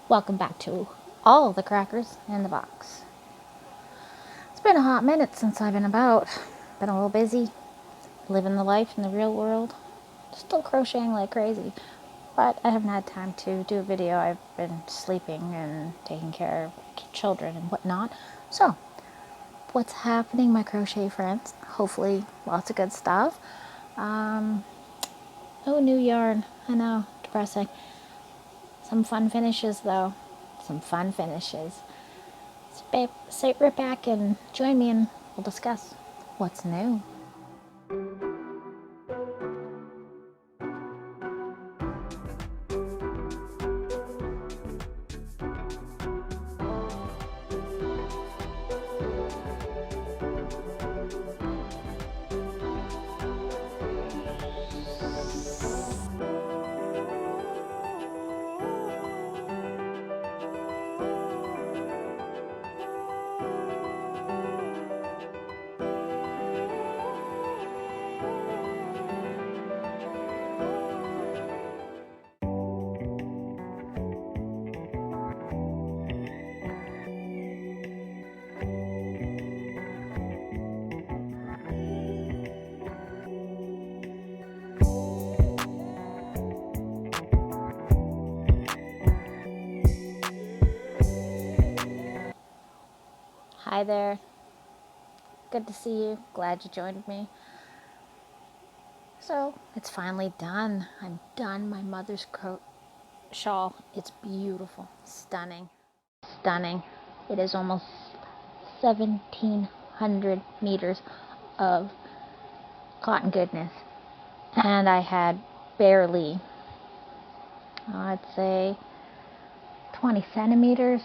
Welcome back to all the crackers in the box. It's been a hot minute since I've been about. Been a little busy, living the life in the real world. Still crocheting like crazy, but I haven't had time to do a video. I've been sleeping and taking care of children and whatnot. So, what's happening, my crochet friends? Hopefully, lots of good stuff. Oh, new yarn. I know, depressing. Some fun finishes, though. Some fun finishes. Sit right back and join me and we'll discuss what's new. Hi there. Good to see you. Glad you joined me. So, it's finally done. I'm done my mother's shawl. It's beautiful. Stunning. Stunning. It is almost 1,700 meters of cotton goodness. And I had barely, I'd say, 20 centimeters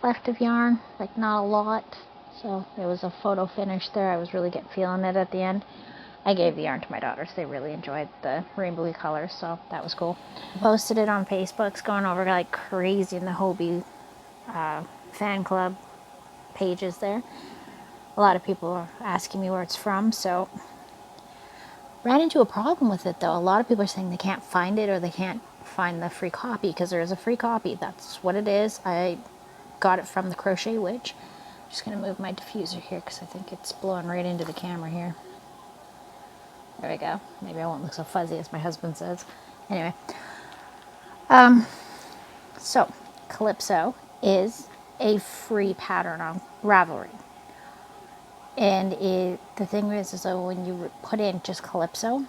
left of yarn, like not a lot. So it was a photo finish there. I was really feeling it at the end. I gave the yarn to my daughters. They really enjoyed the rainbowy colors, so that was cool. Posted it on Facebook. It's going over like crazy in the Hobbii fan club pages there. A lot of people are asking me where it's from, so ran into a problem with it though. A lot of people are saying they can't find it or they can't find the free copy, because there is a free copy. That's what it is. I got it from the Crochet Witch. I'm just going to move my diffuser here because I think it's blowing right into the camera here. There we go. Maybe I won't look so fuzzy as my husband says. Anyway. So, Calypso is a free pattern on Ravelry. And the thing is that when you put in just Calypso,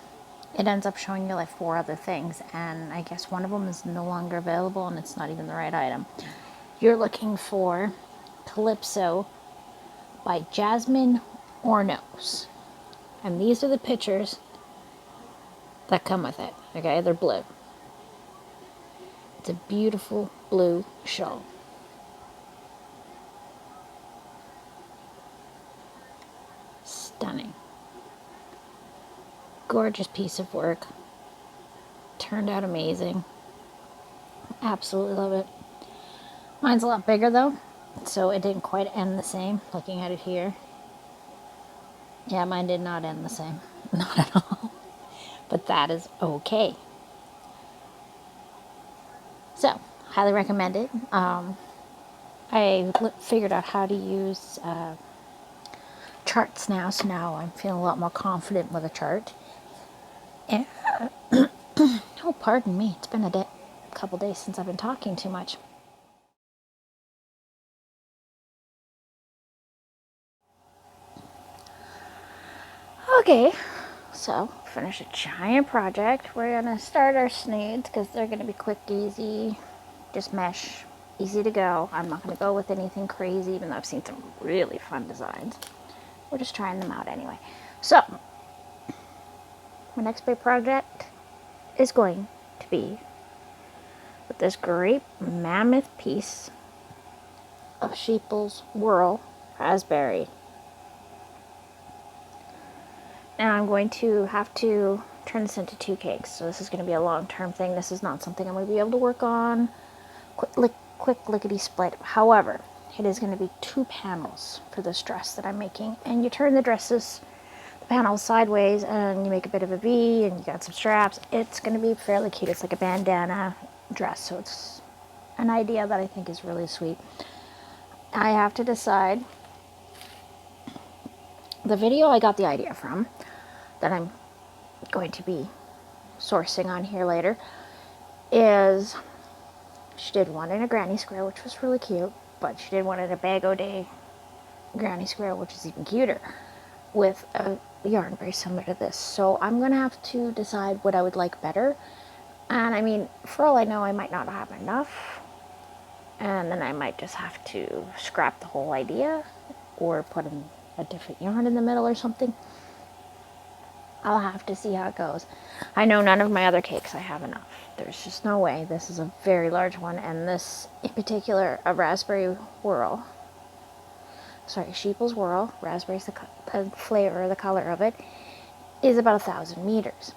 it ends up showing you like 4 other things. And I guess one of them is no longer available and it's not even the right item. You're looking for Calypso by Jasmin Örnos. And these are the pictures that come with it. Okay, they're blue. It's a beautiful blue shawl. Stunning. Gorgeous piece of work. Turned out amazing. Absolutely love it. Mine's a lot bigger though, so it didn't quite end the same. Looking at it here. Yeah, mine did not end the same. Not at all. But that is okay. So, highly recommend it. I figured out how to use charts now, so now I'm feeling a lot more confident with a chart. And, oh, pardon me, it's been a couple days since I've been talking too much. Okay, so finish a giant project. We're gonna start our snoods because they're gonna be quick, easy, just mesh, easy to go. I'm not gonna go with anything crazy, even though I've seen some really fun designs. We're just trying them out anyway. So, my next big project is going to be with this great mammoth piece of Sheeple's Whirl Raspberry. Now I'm going to have to turn this into 2 cakes, so this is going to be a long-term thing. This is not something I'm going to be able to work on quick lickety split. However, it is going to be 2 panels for this dress that I'm making, and you turn the panels sideways and you make a bit of a V and you got some straps. It's going to be fairly cute. It's like a bandana dress, so it's an idea that I think is really sweet. I have to decide. The video I got the idea from, that I'm going to be sourcing on here later, is she did one in a granny square, which was really cute, but she did one in a Bag O' Day granny square, which is even cuter, with a yarn very similar to this. So I'm gonna have to decide what I would like better. And I mean, for all I know, I might not have enough, and then I might just have to scrap the whole idea or put in a different yarn in the middle or something. I'll have to see how it goes. I know none of my other cakes I have enough. There's just no way. This is a very large one, and this in particular, a raspberry whirl. Sorry, Sheeple's Whirl, raspberry's the flavor, the color of it, is about 1,000 meters.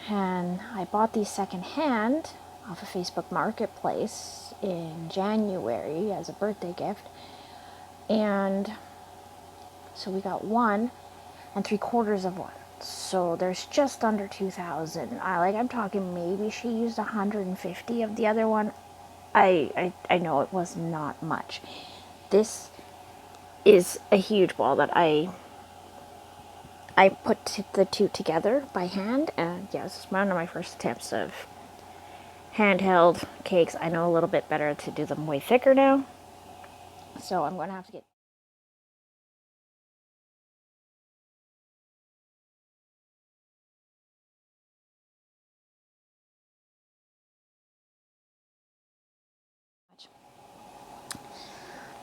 And I bought these secondhand off a Facebook Marketplace in January as a birthday gift. And so we got 1 3/4 of one. So there's just under 2,000. I'm talking maybe she used 150 of the other one. I know it was not much. This is a huge ball that I put the two together by hand, and yes, it's one of my first attempts of handheld cakes. I know a little bit better to do them way thicker now, so I'm going to have to get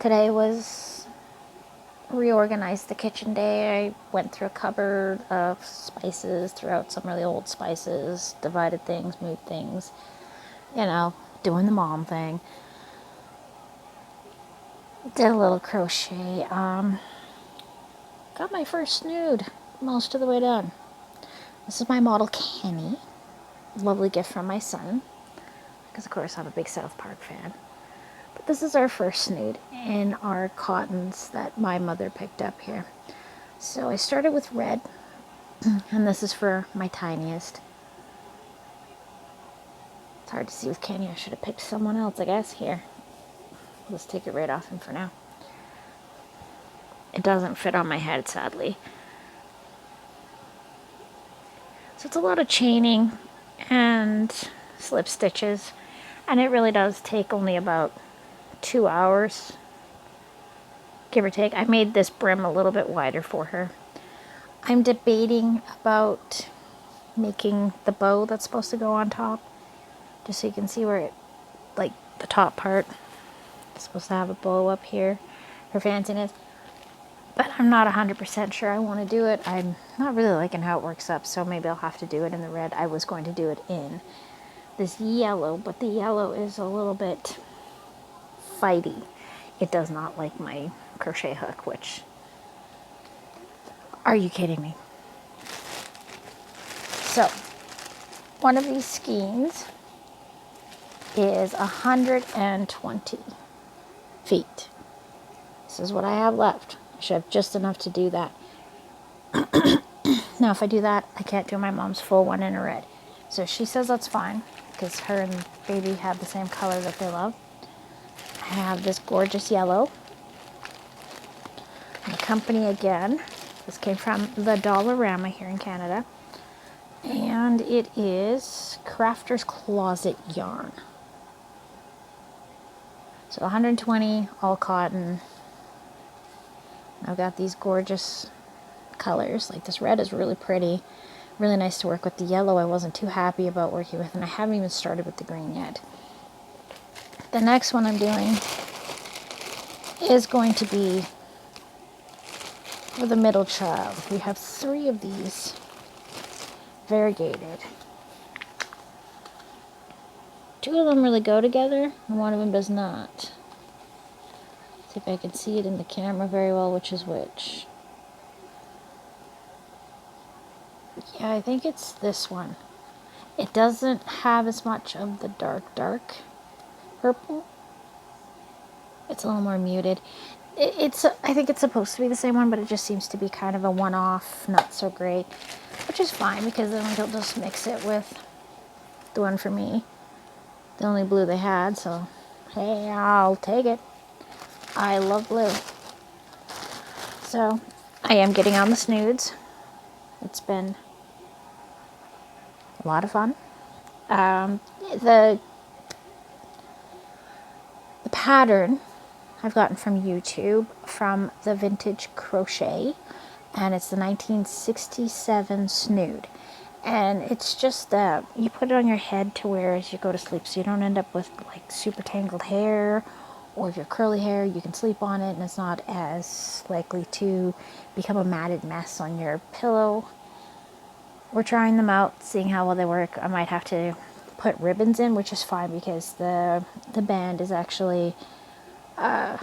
today was reorganized the kitchen day. I went through a cupboard of spices, threw out some really old spices, divided things, moved things, you know, doing the mom thing. Did a little crochet. Got my first snood most of the way done. This is my model Kenny. Lovely gift from my son, because of course I'm a big South Park fan. But this is our first snood in our cottons that my mother picked up here. So I started with red, and this is for my tiniest. It's hard to see with Kenny. I should have picked someone else, I guess. Here, let's take it right off him for now. It doesn't fit on my head, sadly. So it's a lot of chaining and slip stitches, and it really does take only about 2 hours, give or take. I made this brim a little bit wider for her. I'm debating about making the bow that's supposed to go on top, just so you can see where it, like the top part, it's supposed to have a bow up here for fanciness. But I'm not 100% sure I want to do it. I'm not really liking how it works up, so maybe I'll have to do it in the red. I was going to do it in this yellow, but the yellow is a little bit fighty. It does not like my crochet hook, which, are you kidding me? So, one of these skeins is 120 feet. This is what I have left. I should have just enough to do that. Now, if I do that, I can't do my mom's full one in a red. So she says that's fine, because her and baby have the same color that they love. I have this gorgeous yellow. And the company again, this came from the Dollarama here in Canada. And it is Crafter's Closet yarn. So 120, all cotton. I've got these gorgeous colors. Like this red is really pretty, really nice to work with. The yellow I wasn't too happy about working with, and I haven't even started with the green yet. The next one I'm doing is going to be for the middle child. We have 3 of these variegated. 2 of them really go together, and 1 of them does not. See if I can see it in the camera very well, which is which. Yeah, I think it's this one. It doesn't have as much of the dark purple. It's a little more muted. I think it's supposed to be the same one, but it just seems to be kind of a one-off, not so great, which is fine, because then we don't just mix it with the one for me, the only blue they had, so hey, I'll take it. I love blue. So I am getting on the snoods. It's been a lot of fun. The pattern I've gotten from YouTube from the Vintage Crochet, and it's the 1967 snood. And it's just that you put it on your head to wear as you go to sleep, so you don't end up with like super tangled hair, or if you're curly hair, you can sleep on it and it's not as likely to become a matted mess on your pillow. We're trying them out, seeing how well they work. I might have to put ribbons in, which is fine because the band is actually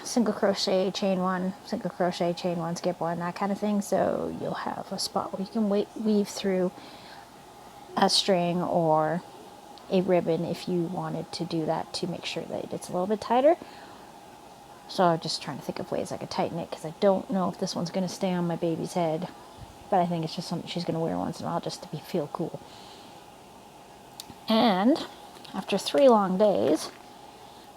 single crochet, chain one, single crochet, chain one, skip one, that kind of thing. So you'll have a spot where you can weave through a string or a ribbon if you wanted to do that to make sure that it's a little bit tighter. So I'm just trying to think of ways I could tighten it because I don't know if this one's going to stay on my baby's head, but I think it's just something she's going to wear once in a while just to feel cool. And after 3 long days,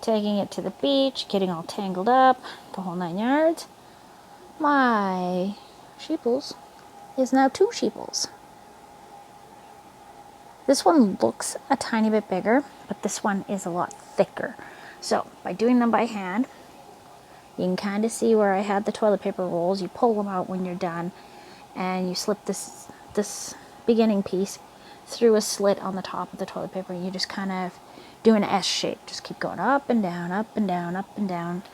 taking it to the beach, getting all tangled up, the whole 9 yards, my sheeples is now 2 sheeples. This one looks a tiny bit bigger, but this one is a lot thicker. So by doing them by hand, you can kind of see where I had the toilet paper rolls. You pull them out when you're done, and you slip this beginning piece through a slit on the top of the toilet paper. You just kind of do an S shape. Just keep going up and down, up and down, up and down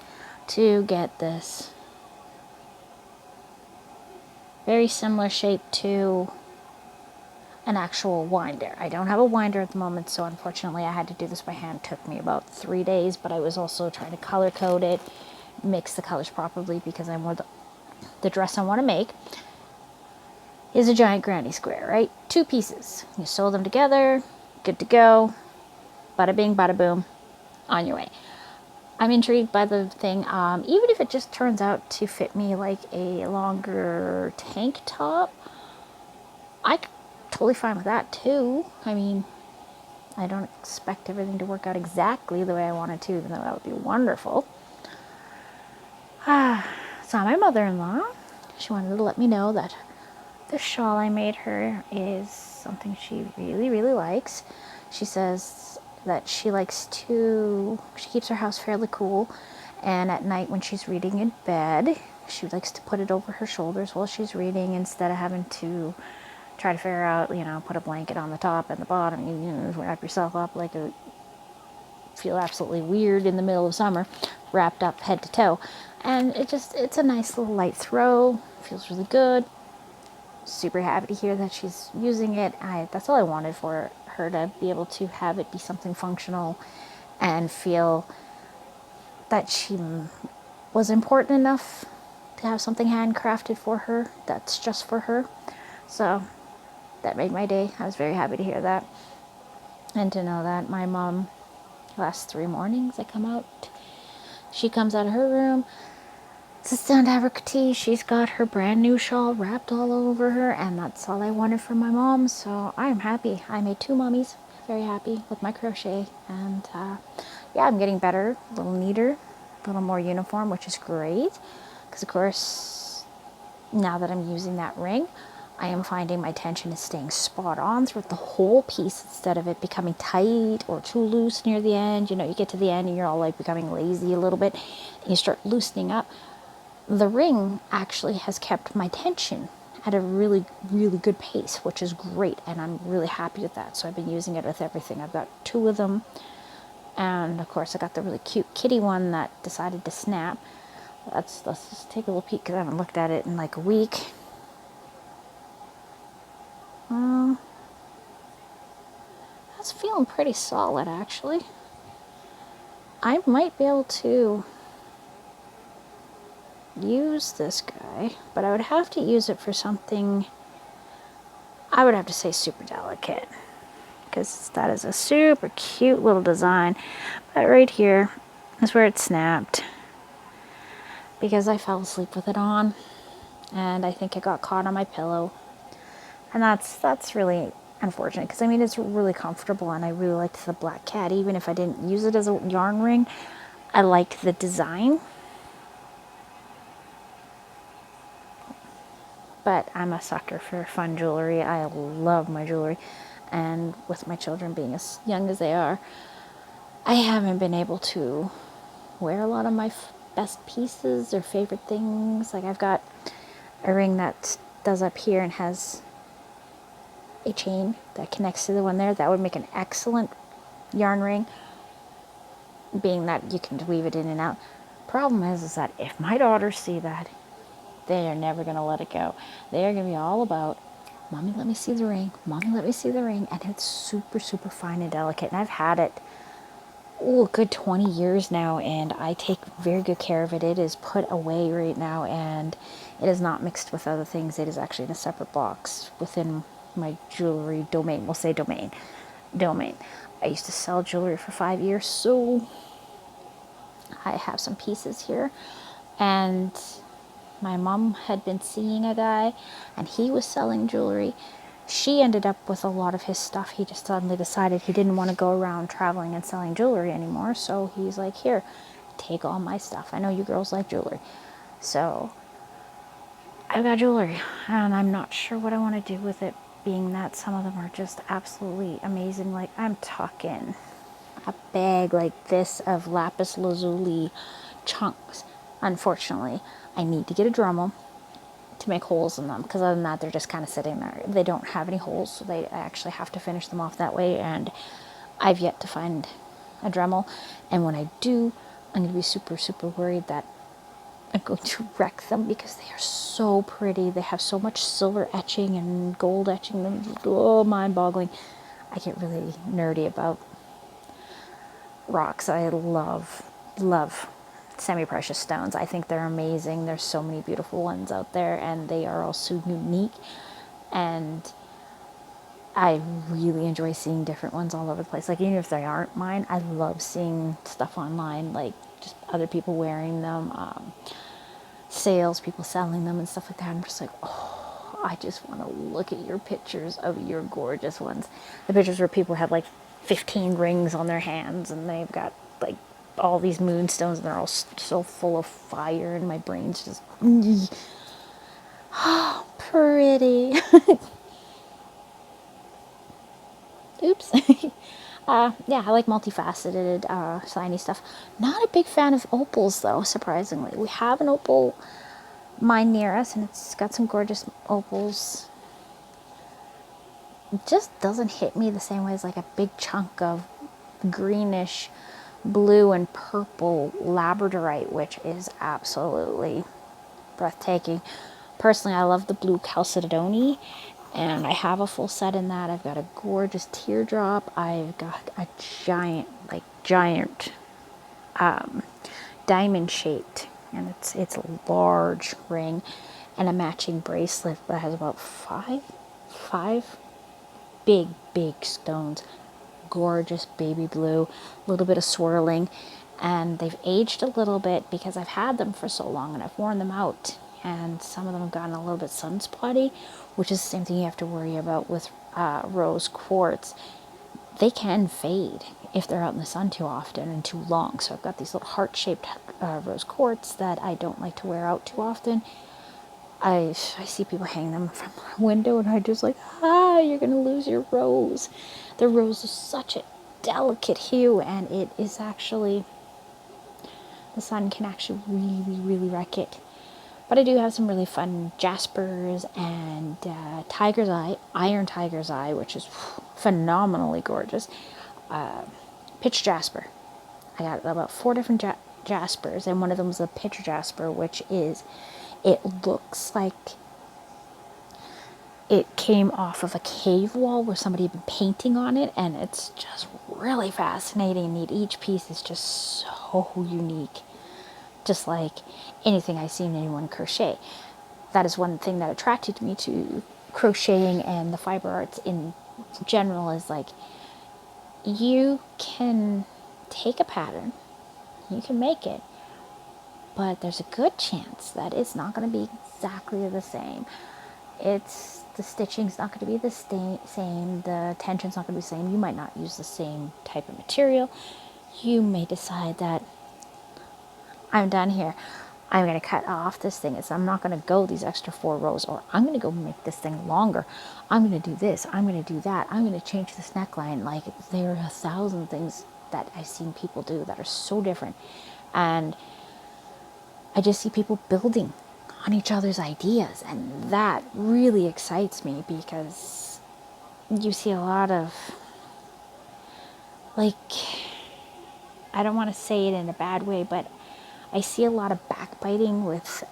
to get this very similar shape to an actual winder. I don't have a winder at the moment, so unfortunately I had to do this by hand. It took me about 3 days, but I was also trying to color code it, mix the colors properly, because I want the dress I want to make is a giant granny square, right? 2 pieces. You sew them together, good to go. Bada bing, bada boom, on your way. I'm intrigued by the thing, even if it just turns out to fit me like a longer tank top, I'm totally fine with that too. I mean, I don't expect everything to work out exactly the way I want it to, even though that would be wonderful. So my mother-in-law, she wanted to let me know that the shawl I made her is something she really, really likes. She says that she keeps her house fairly cool, and at night when she's reading in bed, she likes to put it over her shoulders while she's reading instead of having to try to figure out, put a blanket on the top and the bottom, wrap yourself up like feel absolutely weird in the middle of summer, wrapped up head to toe. And it's a nice little light throw, feels really good. Super happy to hear that she's using it. That's all I wanted for her, to be able to have it be something functional and feel that she was important enough to have something handcrafted for her that's just for her. So that made my day. I was very happy to hear that, and to know that my mom, last 3 mornings I come out, she comes out of her room, sits down to have her tea. She's got her brand new shawl wrapped all over her, and that's all I wanted from my mom. So I'm happy. I made 2 mummies. Very happy with my crochet, and yeah, I'm getting better, a little neater, a little more uniform, which is great, because of course now that I'm using that ring, I am finding my tension is staying spot on throughout the whole piece instead of it becoming tight or too loose near the end. You get to the end and you're all like becoming lazy a little bit, and you start loosening up. The ring actually has kept my tension at a really, really good pace, which is great, and I'm really happy with that. So I've been using it with everything. I've got 2 of them, and of course I got the really cute kitty one that decided to snap. Let's just take a little peek, because I haven't looked at it in like a week. That's feeling pretty solid, actually. I might be able to use this guy, but I would have to use it for something, I would have to say super delicate, because that is a super cute little design. But right here is where it snapped, because I fell asleep with it on, and I think it got caught on my pillow. And that's really unfortunate, because I mean, it's really comfortable, and I really liked the black cat. Even if I didn't use it as a yarn ring, I liked the design. But I'm a sucker for fun jewelry. I love my jewelry, and with my children being as young as they are, I haven't been able to wear a lot of my best pieces or favorite things. Like, I've got a ring that does up here and has a chain that connects to the one there. That would make an excellent yarn ring, being that you can weave it in and out. Problem is that if my daughters see that, they are never going to let it go. They are going to be all about, Mommy, let me see the ring. Mommy, let me see the ring. And it's super, super fine and delicate. And I've had it, a good 20 years now, and I take very good care of it. It is put away right now, and it is not mixed with other things. It is actually in a separate box within my jewelry domain. We'll say domain. I used to sell jewelry for 5 years, so I have some pieces here. And my mom had been seeing a guy, and he was selling jewelry. She ended up with a lot of his stuff. He just suddenly decided he didn't want to go around traveling and selling jewelry anymore. So he's like, here, take all my stuff. I know you girls like jewelry. So I've got jewelry, and I'm not sure what I want to do with it, being that some of them are just absolutely amazing. Like, I'm talking a bag like this of lapis lazuli chunks. Unfortunately, I need to get a Dremel to make holes in them, because other than that, they're just kind of sitting there. They don't have any holes, so I actually have to finish them off that way, and I've yet to find a Dremel. And when I do, I'm going to be super, super worried that I'm going to wreck them, because they are so pretty. They have so much silver etching and gold etching them. Oh, mind-boggling. I get really nerdy about rocks. I love semi-precious stones. I think they're amazing. There's so many beautiful ones out there, and they are all so unique, and I really enjoy seeing different ones all over the place. Like, even if they aren't mine, I love seeing stuff online, like just other people wearing them, sales, people selling them and stuff like that. I'm just like, oh, I just want to look at your pictures of your gorgeous ones. The pictures where people have like 15 rings on their hands, and they've got like all these moonstones, and they're all so full of fire, and my brain's just oh, pretty. Oops. Yeah, I like multifaceted, shiny stuff. Not a big fan of opals, though, surprisingly. We have an opal mine near us, and it's got some gorgeous opals. It just doesn't hit me the same way as like a big chunk of greenish blue and purple labradorite, which is absolutely breathtaking. Personally, I love the blue chalcedony, and I have a full set in that. I've got a gorgeous teardrop. I've got a giant diamond shaped, and it's a large ring, and a matching bracelet that has about five big stones. Gorgeous baby blue, a little bit of swirling, and they've aged a little bit because I've had them for so long, and I've worn them out, and some of them have gotten a little bit sunspotty, which is the same thing you have to worry about with rose quartz. They can fade if they're out in the sun too often and too long. So I've got these little heart-shaped rose quartz that I don't like to wear out too often. I see people hang them from the window, and I just like, you're going to lose your rose. The rose is such a delicate hue, and it is actually, the sun can actually really, really wreck it. But I do have some really fun jaspers and tiger's eye, iron tiger's eye, which is phenomenally gorgeous. Pitch jasper. I got about 4 different jaspers, and one of them is a pitch jasper, which is, it looks like it came off of a cave wall where somebody had been painting on it, and it's just really fascinating and neat. Each piece is just so unique, just like anything I've seen anyone crochet. That is one thing that attracted me to crocheting and the fiber arts in general, is like, you can take a pattern, you can make it, but there's a good chance that it's not going to be exactly the same. It's the stitching's not going to be the same, the tension's not going to be the same. You might not use the same type of material. You may decide that I'm done here. I'm going to cut off this thing. I'm not going to go these extra 4 rows, or I'm going to go make this thing longer. I'm going to do this. I'm going to do that. I'm going to change this neckline. Like, there are 1,000 things that I've seen people do that are so different. And I just see people building on each other's ideas. And that really excites me, because you see a lot of, like, I don't want to say it in a bad way, but I see a lot of backbiting with,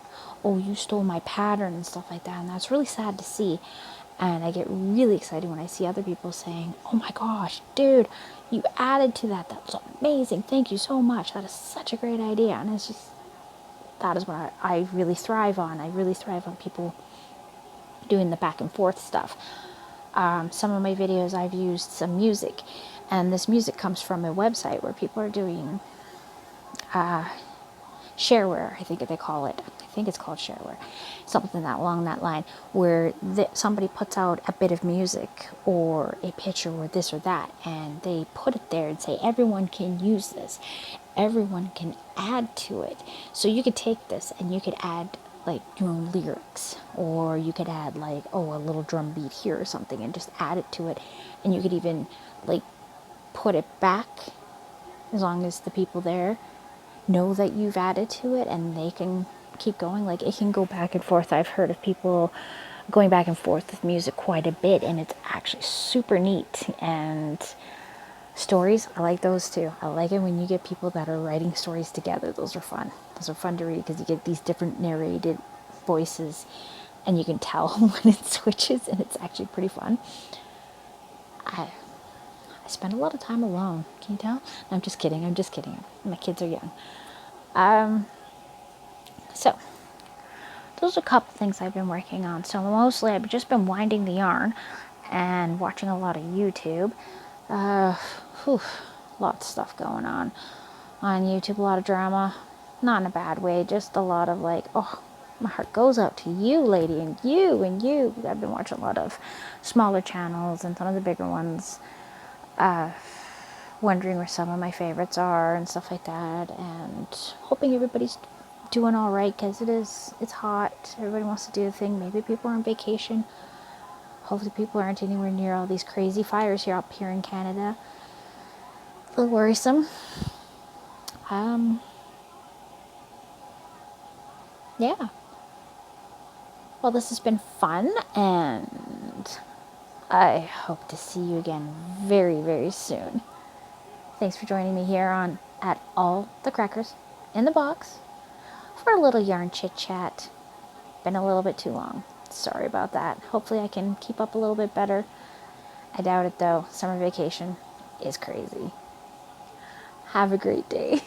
oh, you stole my pattern and stuff like that. And that's really sad to see. And I get really excited when I see other people saying, oh my gosh, dude, you added to that. That was amazing. Thank you so much. That is such a great idea. And it's just, that is what I really thrive on. I really thrive on people doing the back and forth stuff. Some of my videos, I've used some music. And this music comes from a website where people are doing shareware, I think they call it. I think it's called shareware. Something that along that line, where somebody puts out a bit of music or a picture or this or that, and they put it there and say, everyone can use this. Everyone can add to it. So you could take this and you could add like your own lyrics, or you could add like, oh, a little drum beat here or something, and just add it to it. And you could even like put it back, as long as the people there know that you've added to it, and they can keep going. Like, it can go back and forth. I've heard of people going back and forth with music quite a bit, and it's actually super neat. And stories, I like those too. I like it when you get people that are writing stories together. Those are fun. Those are fun to read, because you get these different narrated voices, and you can tell when it switches, and it's actually pretty fun. I spend a lot of time alone. Can you tell? No, I'm just kidding. I'm just kidding. My kids are young. So those are a couple things I've been working on. So mostly I've just been winding the yarn and watching a lot of YouTube. Lots of stuff going on YouTube. A lot of drama. Not in a bad way. Just a lot of like, oh, my heart goes out to you, lady, and you, and you. I've been watching a lot of smaller channels and some of the bigger ones. Wondering where some of my favorites are and stuff like that, and hoping everybody's doing all right, because it's hot. Everybody wants to do the thing. Maybe people are on vacation. Hopefully people aren't anywhere near all these crazy fires here up here in Canada. A little worrisome. Yeah. Well, this has been fun, and I hope to see you again very, very soon. Thanks for joining me here on At All the Crackers in the Box for a little yarn chit chat. Been a little bit too long. Sorry about that. Hopefully I can keep up a little bit better. I doubt it though. Summer vacation is crazy. Have a great day.